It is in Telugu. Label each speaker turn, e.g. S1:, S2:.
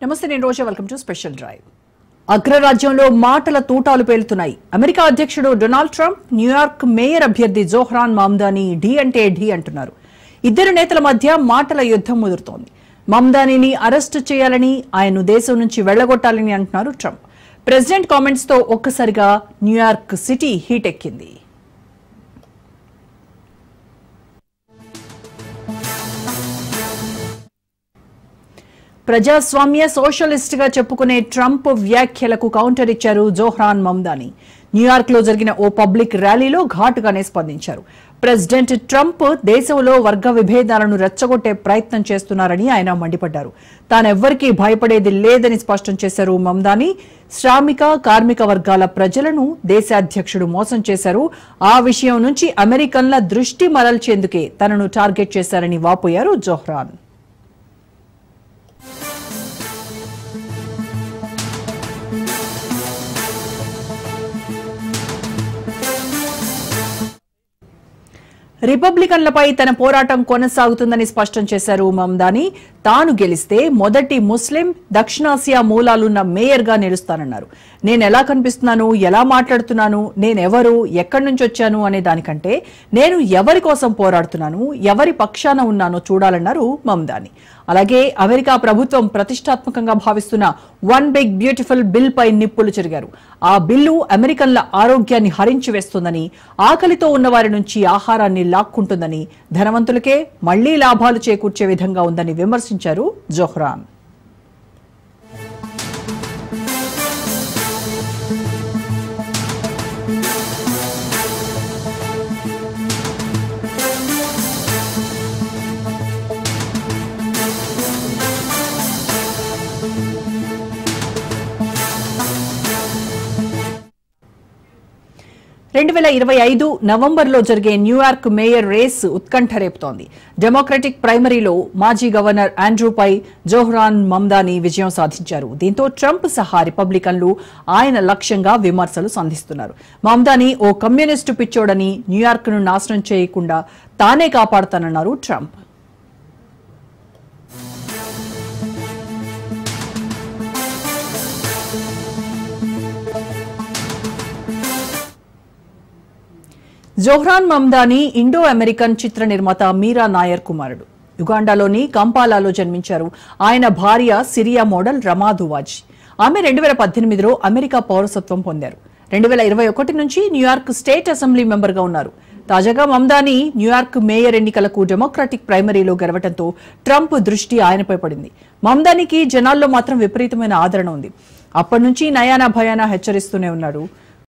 S1: నమస్తే నేను రోజా వెల్కమ్ టు స్పెషల్ డ్రైవ్. అగ్రరాజ్యంలో మాటల తూటాలు పేలుతున్నాయి. అమెరికా అధ్యక్షుడు డొనాల్డ్ ట్రంప్ న్యూయార్క్ మేయర్ అభ్యర్థి జోహ్రాన్ మమ్దానీ ఢీ అంటే ఢీ అంటున్నారు. ఇద్దరు నేతల మధ్య మాటల యుద్ధం ముదురుతోంది. మమ్దానీని అరెస్ట్ చేయాలని, ఆయన్ను దేశం నుంచి వెళ్లగొట్టాలని అంటున్నారు ట్రంప్. ప్రెసిడెంట్ కామెంట్స్ తో ఒక్కసారిగా న్యూయార్క్ సిటీ హీట్ ఎక్కింది. ప్రజాస్వామ్య సోషలిస్ట్ గా చెప్పుకునే ట్రంప్ వ్యాఖ్యలకు కౌంటర్ ఇచ్చారు జోహ్రాన్ మమ్దానీ. న్యూయార్క్ లో జరిగిన ఓ పబ్లిక్ ర్యాలీలో ఘాటుగానే స్పందించారు. ప్రెసిడెంట్ ట్రంప్ దేశంలో వర్గ విభేదాలను రెచ్చగొట్టే ప్రయత్నం చేస్తున్నారని ఆయన మండిపడ్డారు. తానెవ్వరికీ భయపడేది లేదని స్పష్టం చేశారు మమ్దానీ. శ్రామిక కార్మిక వర్గాల ప్రజలను దేశాధ్యక్షుడు మోసం చేశారు. ఆ విషయం నుంచి అమెరికన్ల దృష్టి మరల్చేందుకే తనను టార్గెట్ చేశారని వాపోయారు జోహ్రాన్. రిపబ్లికన్లపై తన పోరాటం కొనసాగుతుందని స్పష్టం చేశారు మమ్దానీ. తాను గెలిస్తే మొదటి ముస్లిం దక్షిణాసియా మూలాలున్న మేయర్గా నిలుస్తానన్నారు. నేనెలా కనిపిస్తున్నాను, ఎలా మాట్లాడుతున్నాను, నేనెవరు, ఎక్కడి నుంచి వచ్చాను అనే దానికంటే నేను ఎవరి కోసం పోరాడుతున్నాను, ఎవరి పక్షాన ఉన్నానో చూడాలన్నారు మమ్దానీ. అలాగే అమెరికా ప్రభుత్వం ప్రతిష్టాత్మకంగా భావిస్తున్న వన్ బిగ్ బ్యూటిఫుల్ బిల్ పై నిప్పులు చెరిగారు. ఆ బిల్లు అమెరికన్ల ఆరోగ్యాన్ని హరించి వేస్తుందని, ఆకలితో ఉన్న వారి నుంచి ఆహారాన్ని లాక్కుంటుందని, ధనవంతులకే మళ్లీ లాభాలు చేకూర్చే విధంగా ఉందని విమర్శించారు జోహ్రాన్. నవంబర్లో జరిగే న్యూయార్క్ మేయర్ రేస్ ఉత్కంఠ రేపుతోంది. డెమోక్రటిక్ ప్రైమరీలో మాజీ గవర్నర్ ఆండ్రూపై జోహ్రాన్ మమ్దానీ విజయం సాధించారు. దీంతో ట్రంప్ సహా రిపబ్లికన్లు ఆయన లక్ష్యంగా విమర్శలు సంధిస్తున్నారు. మమ్దానీ ఓ కమ్యూనిస్టు పిచ్చోడని, న్యూయార్క్ ను నాశనం చేయకుండా తానే కాపాడుతానన్నారు Trump. Zohran Mamdani Indo American చిత్ర నిర్మాత మీరా నాయర్ కుమారుడు. యుగాండాలోని కంపాలాలో జన్మించారు. ఆయన భార్య సిరియా మోడల్ రమా దువాజీ. ఆమె 2018లో అమెరికా పౌరసత్వం పొందారు. 2021 నుంచి న్యూయార్క్ స్టేట్ అసెంబ్లీ మెంబర్ గా ఉన్నారు. తాజాగా మమ్దానీ న్యూయార్క్ మేయర్ ఎన్నికలకు డెమోక్రటిక్ ప్రైమరీలో గెలవడంతో ట్రంప్ దృష్టి ఆయనపై పడింది. మమ్దానీకి జనాల్లో మాత్రం విపరీతమైన ఆదరణ ఉంది. అప్పటి నుంచి నయానా భయానా హెచ్చరిస్తూనే ఉన్నారు.